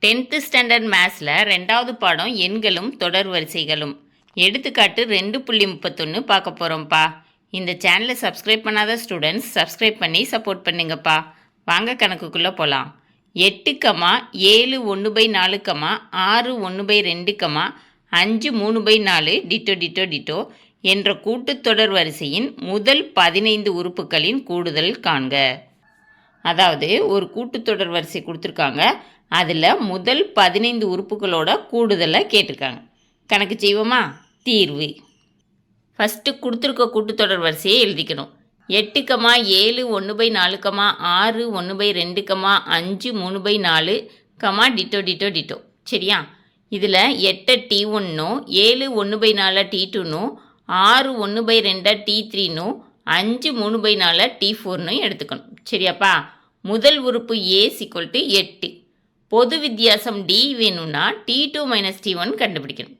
10th standard மேத்ஸில் 2வது பாடம் எண்களும் தொடர் வரிசைகளும். எடுத்துக்காட்டு 2.31 பார்க்க போகிறோம்ப்பா. இந்த சேனலை சப்ஸ்கிரைப் பண்ணாத ஸ்டூடெண்ட்ஸ் சப்ஸ்கிரைப் பண்ணி சப்போர்ட் பண்ணுங்கப்பா. வாங்க கணக்குக்குள்ளே போகலாம். 8, 7 1/4, 6 1/2, 5 3/4 டிட்டோ டிட்டோ டிட்டோ என்ற கூட்டுத்தொடர் வரிசையின் முதல் 15 உறுப்புகளின் கூடுதல் காண்க. அதாவது ஒரு கூட்டுத்தொடர் வரிசை கொடுத்துருக்காங்க, அதில் முதல் 15 உறுப்புகளோட கூடுதலை கேட்டிருக்காங்க. கணக்கு செய்வோமா? தீர்வு. ஃபஸ்ட்டு கொடுத்துருக்க கூட்டுத்தொடர் வரிசையை எழுதிக்கணும். 8, 7 1/4, 6 1/2, 5 3/4, டிட்டோ டிட்டோ டிட்டோ. சரியா? இதில் 8 T1னும் 7 1/4 T2னும் 6 1/2 T3னும் 5 3/4 T4னு எடுத்துக்கணும். சரியாப்பா? முதல் உறுப்பு A = 8. பொது வித்தியாசம் D வேணும்னா T2 - T1 கண்டுபிடிக்கணும்.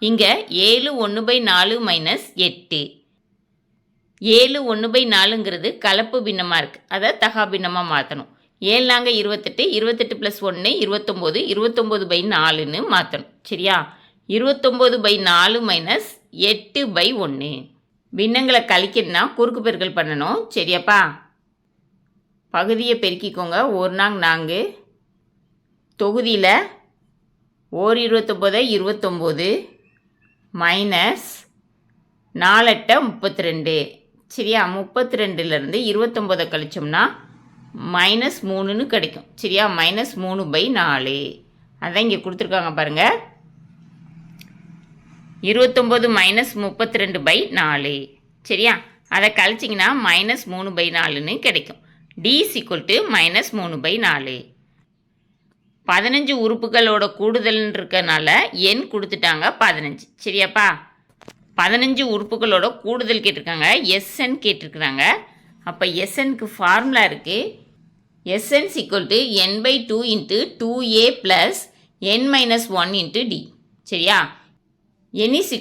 இங்கே 7 1/4 - 8. 7 1/4ங்கிறது கலப்பு பின்னமாக இருக்குது, அதை தகா பின்னமாக மாற்றணும். 7 நாங்க 28, 28 + 1 29, 29/4ன்னு மாற்றணும். சரியா? 29/4 - 8/1. பின்னங்களை கழிக்கணும்னா குறுக்கு பெருக்கல் பண்ணணும். சரியாப்பா? பகுதியை பெருக்கிக்கோங்க. 1 நாங்க 4, தொகுதியில் 1 29 29 மைனஸ் 4 8 32. சரியா? 32லேருந்து 29 கழிச்சோம்னா -3ன்னு கிடைக்கும். சரியா? -3/4. அதான் இங்கே கொடுத்துருக்காங்க பாருங்கள். 29 - 32/4. சரியா? அதை கழிச்சிங்கன்னா -3/4ன்னு கிடைக்கும். D = -3/4. 15 உறுப்புகளோட கூடுதல்னு இருக்கனால எண் கொடுத்துட்டாங்க 15. சரியாப்பா? 15 உறுப்புகளோட கூடுதல் கேட்டிருக்காங்க, SN கேட்டிருக்கிறாங்க. அப்போ SNக்கு ஃபார்முலா இருக்குது. SN = n/2 × 2a + n - 1 × d. சரியா? n =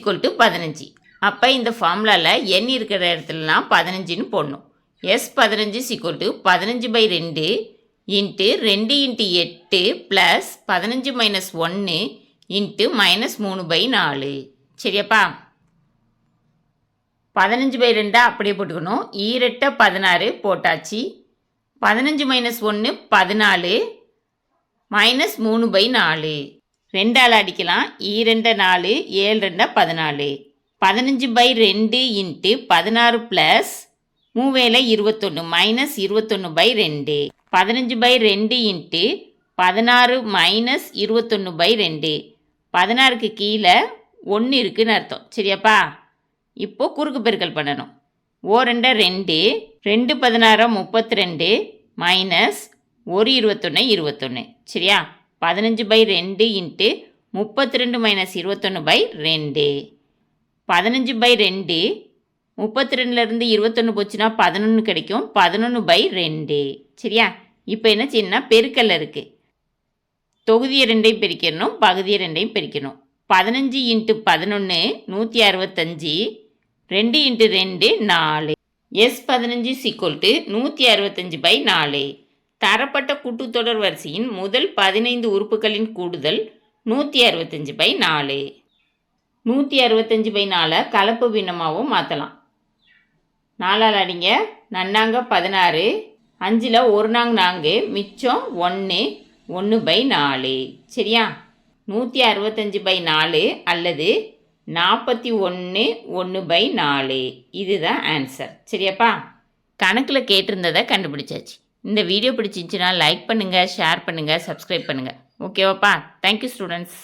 15. அப்போ இந்த ஃபார்முலாவில் n இருக்கிற இடத்துலலாம் 15ன்னு போடணும். S15 = 15/2 × 2 × 8 + 15 - 1 × -3/4. சரியாப்பா? 15/2 அப்படியே போட்டுக்கணும். 2 16 போட்டாச்சு. 15 - 1 14 -3/4. 2ஆல் அடிக்கலாம். 2 4 7 2 14. 15/2 × 16 + 3 21 -21/2. 15/2 × 16 -21/2. 16க்கு கீழே 1 இருக்குன்னு அர்த்தம். சரியாப்பா? இப்போ குறுக்கு பெருக்கல் பண்ணணும். 2 2 2 16 32 -1 21 21. சரியா? 15/2 × 32 - 21/2. 15/2 32லேருந்து 21 போச்சுன்னா 11 கிடைக்கும். 11/2. சரியா? இப்போ என்ன செய்யணும்னா பெருக்கல்ல இருக்குது. தொகுதியை 2ஐயும் பிரிக்கணும், பகுதியை 2ஐயும் பிரிக்கணும். 15 × 11 165. 2 × 2 4. S15 = 165/4. தரப்பட்ட கூட்டுத்தொடர் வரிசையின் முதல் 15 உறுப்புகளின் கூடுதல் 165/4. 165/4 கலப்பு பின்னமாகவும் மாற்றலாம். 4ஆல் அடிங்க. நன்னாங்க 16, 5ல் 1 நாங்க 4, மிச்சம் 1 1/4. சரியா? 165/4 அல்லது 41 1/4. இதுதான் ஆன்சர். சரியாப்பா? கணக்கில் கேட்டிருந்ததை கண்டுபிடிச்சாச்சு. இந்த வீடியோ பிடிச்சிருந்துச்சுன்னா லைக் பண்ணுங்கள், ஷேர் பண்ணுங்கள், சப்ஸ்கிரைப் பண்ணுங்கள். ஓகேவாப்பா? Thank you students.